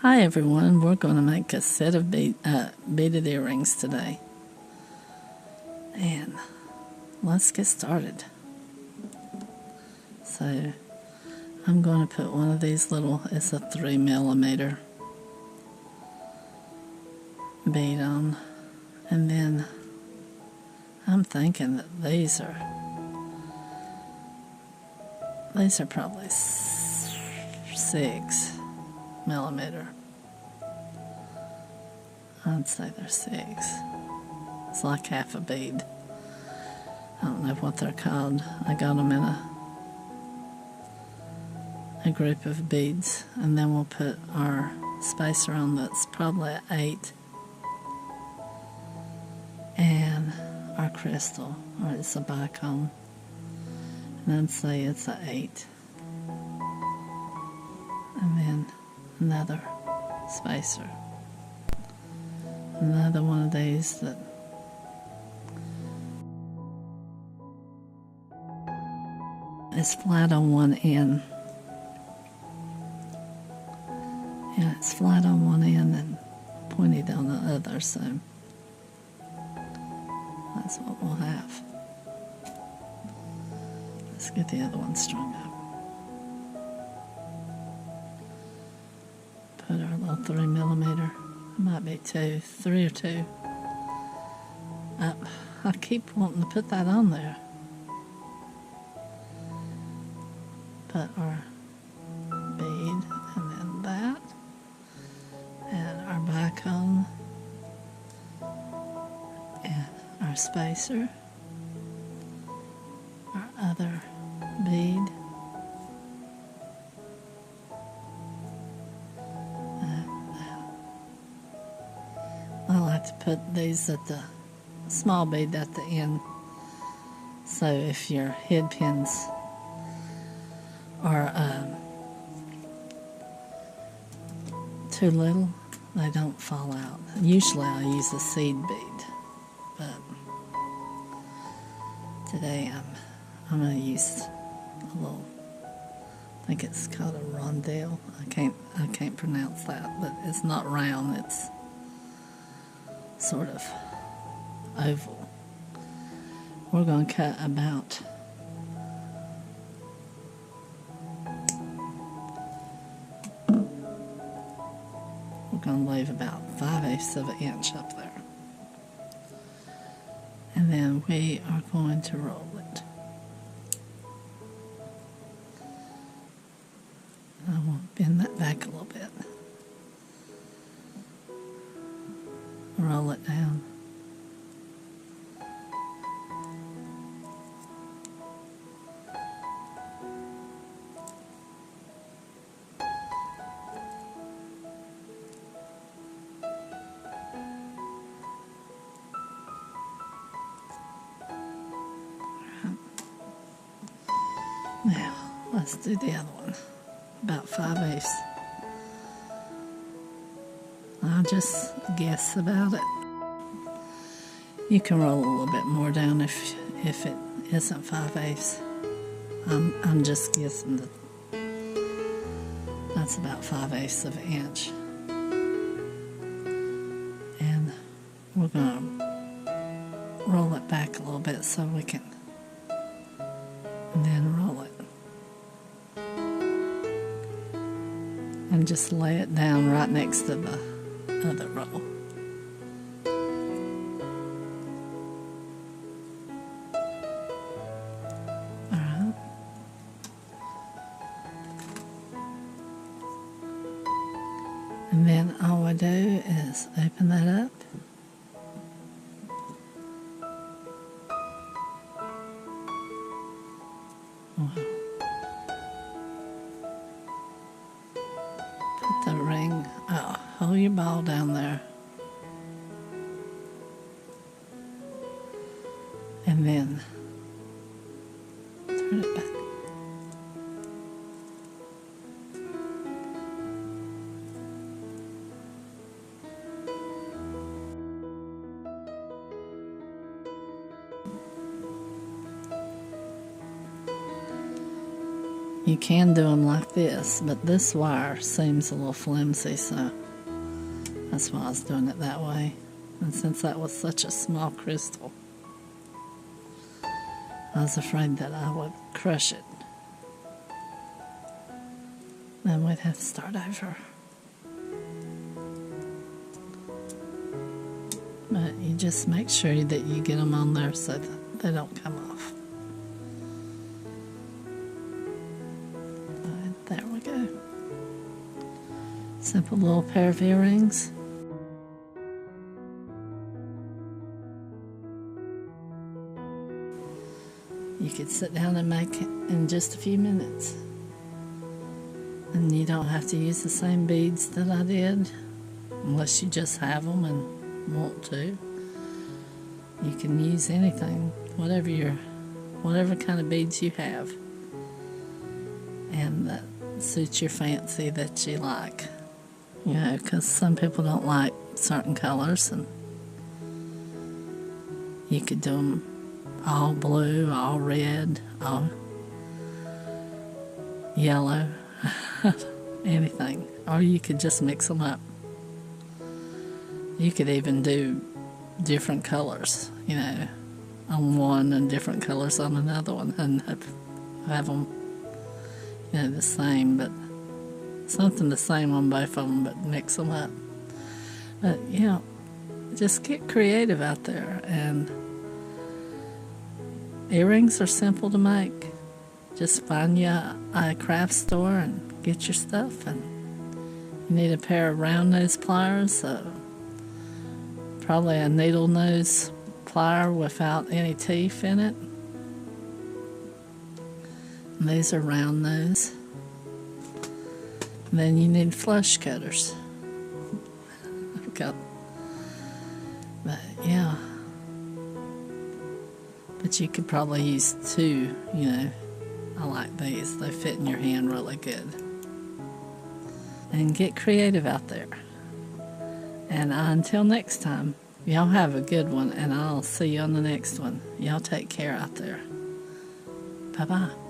Hi everyone, we're going to make a set of beaded earrings today. And let's get started. So I'm going to put one of these it's a 3mm bead on. And then I'm thinking that these are probably 6mm. I'd say they're 6. It's like half a bead. I don't know what they're called. I got them in a group of beads, and then we'll put our spacer on that's probably an 8, and our crystal, or it's a bicone, and I'd say it's an 8, and then another spacer. Another one of these that is flat on one end. Yeah, it's flat on one end and pointed on the other, so that's what we'll have. Let's get the other one strung up. Put our little 3mm. It might be 2, 3 or 2. I keep wanting to put that on there. Put our bead, and then that, and our bicone, and our spacer, our other bead, I like to put these at the small bead at the end, so if your head pins are too little, they don't fall out. Usually I use a seed bead, but today I'm going to use a little, I think it's called a rondelle. I can't pronounce that, but it's not round, it's sort of oval. We're going to cut about going to leave about 5/8 of an inch up there, and then we are going to roll it. I want to bend that back a little bit. Roll it down. Now, let's do the other one. About 5/8. I'll just guess about it. You can roll a little bit more down if it isn't 5/8. I'm just guessing that that's about 5/8 of an inch. And we're going to roll it back a little bit so we can, and then roll it. And just lay it down right next to the other roll. Alright. And then all we do is open that up. Wow. The ring, hold your ball down there, and then turn it back. You can do them like this, but this wire seems a little flimsy, so that's why I was doing it that way. And since that was such a small crystal, I was afraid that I would crush it. Then we'd have to start over. But you just make sure that you get them on there so that they don't come off. Right, there we go. Simple little pair of earrings. You could sit down and make it in just a few minutes. And you don't have to use the same beads that I did, unless you just have them and want to. You can use anything, whatever kind of beads you have, and that suits your fancy that you like. You know, because some people don't like certain colors, and you could do them all blue, all red, all yellow, anything. Or you could just mix them up. You could even do different colors, you know, on one and different colors on another one, and have them, you know, the same, but something the same on both of them, but mix them up. But, you know, just get creative out there. And earrings are simple to make. Just find you a craft store and get your stuff. And you need a pair of round nose pliers, probably a needle nose plier without any teeth in it. And these are round nose. And then you need flush cutters. But yeah. But you could probably use two, you know. I like these. They fit in your hand really good. And get creative out there. And until next time, y'all have a good one, and I'll see you on the next one. Y'all take care out there. Bye-bye.